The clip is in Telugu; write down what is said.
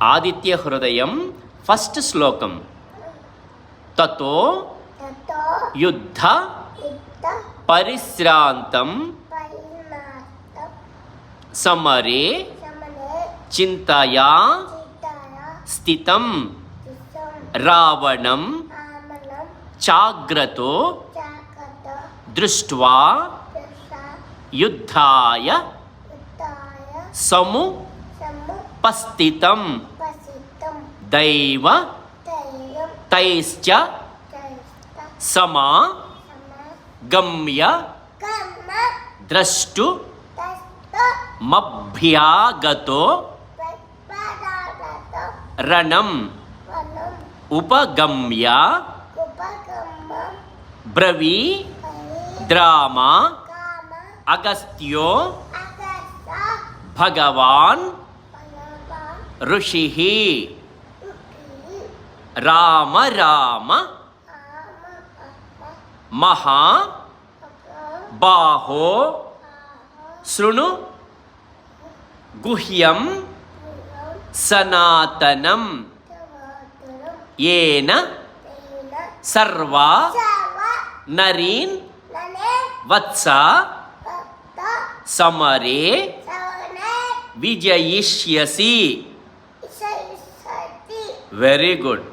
ఆదిత్య హృదయం ఫస్ట్ శ్లోకం. తతో యుద్ధ పరిశ్రాంతం సమరే చింతయా స్థితం రావణం చాగ్రతో దృష్ట్వా యుద్ధాయ సముపస్థితం దైవ తైశ్చ సమా గమ్య ద్రష్టు మభ్యాగతో రణం ఉపగమ్య బ్రవీ ద్రామ అగస్త్యో భగవాన్ ఋషిః రామ రామ మహా బాహో శృణు గుహ్యం సనాతనం ఏన సర్వా నరీన్ వత్స సమరే విజయిష్యసి. Very good.